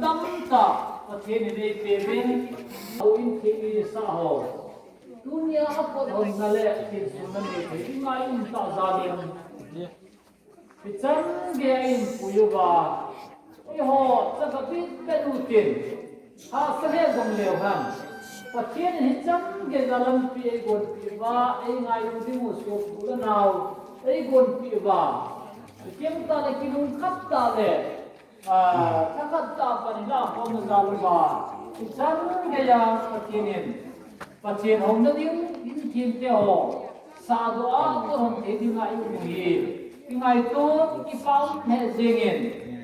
tam ta pathian nei pevin au in thi sa ho dunia ko hon na le tin sunan nei thi mai in ta zalim pichang ge in puyuba i ho chaka bit penutin ha sahe gom leo han pathian hi chang ge zalam pi e gon pi ba e ngai lu di mu so pu naw e gon pi ba kiem ta le kinung khap ta le thakat ta pani la hom na lu ba chang ge ya pathian hom na ding in thim te ho sa do a ko hom te ding ai u hi ngai to ki pau he jengin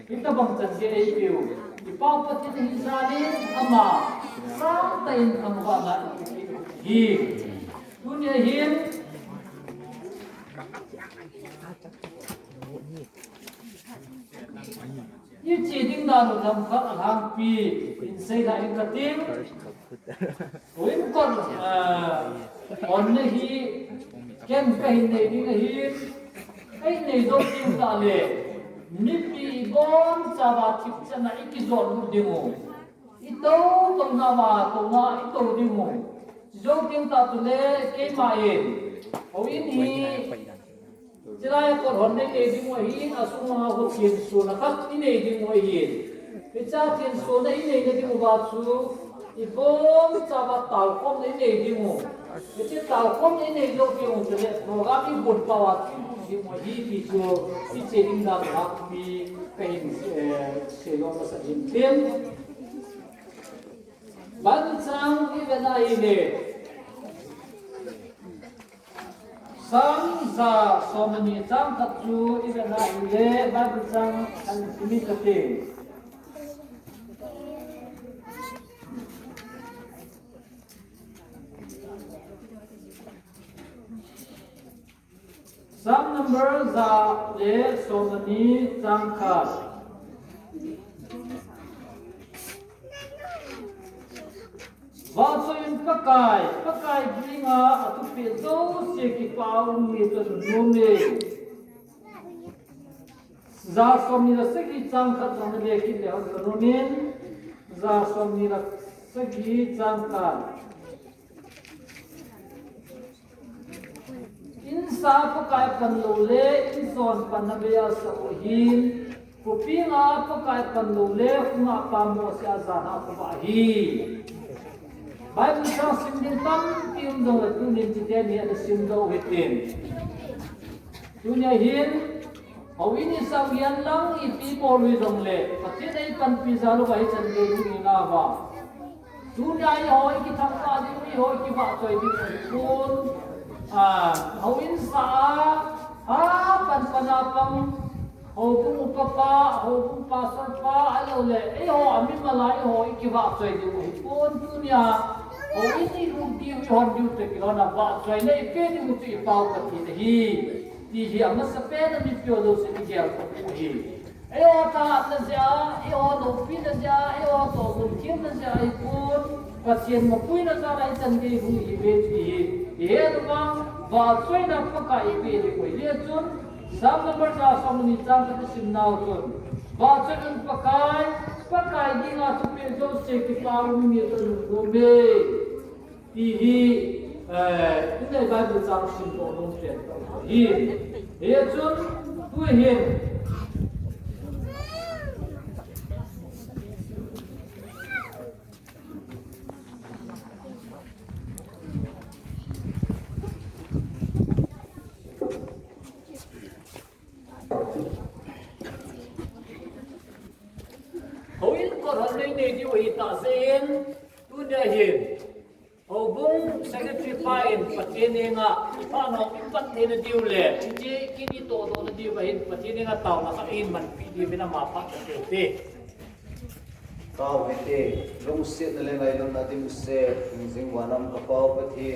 kita bang chan ge ai piu ki pau pathian hi zalin ama sang tain amwa na hi dunia hin như chỉ đinh đàn một thằng khác hàng pi in xây lại in katim với con này hi kem cái này đi cái hi cái này đâu tìm ta lệ mi pi bon sa ba thip sa na ikizol lu dimo ito tong na ba tong na ito dimo jo tìm ta tu le ke mai o in hi Jilai ko hon nei di mo hin asuma ho kin su na khat ni nei di mo hin picha kin su nei nei di mo ba chu I bom cha ba tau kom nei nei di mo picha tau kom nei nei lo ki mo le program I bot pa wa di mo hi pi chu I che ding da ha pi kai se lo ma sa jin tem ban chang I ve na I ne sang sa somani chang khat chu ivena ile bible chang an timi kate Psalm number za le somani chang khat và cho in pakai ginga atu pe do se ki pau mi to no me za som ni la se ki chang khat jang le ki le no men za som ni la se ki chang khat in sa pakai pan lo le in son pan na be sa o hin ko pinga pakai pan lo le kuma pa mo sia za na ko ba hi Bible sang simdin tam tium dong la tunin jiten ni ada simdo hitin. Dunia hin awini sang yan lang ipi polwi dong le. Pati dai pan pizza lo bai chan ge ni na ba. Dunia hi hoi ki thang ka di wi hoi ki ba choi di kun. Awin sa pan panapang hopung upapa hopung pasar pa alo le ho ami malai ho ki ba choi di wi kun dunia o ini rudi hon diu te kilona ba trai nei pe ni mu ti pau ka ti hi ti hi amma sa pe na mi pyo do se ni gel ko hi o ta na ja o do pi na ja o to bu kim na ja I kun ka sien mo pui na ja lai chan ge hu hi be ti he no ba trai na pa ka I pe ni ko ye chun sam number ja som ni chang ka sim nau chun ba chun pakai dinga tu pe do se ki pau mi to no be Thì cái này Bible chang sim to dong chen hi he chun tu hin Hoin ko ran nei di wi ta zen tu da hin Obung secretary pain patine nga ipano ipat ni diu le je kini to do na diu bahin patine nga taw na ka in man pi di bina mapa te kaw hete long se na le ngai long na dim se jing wanam ka paw pathi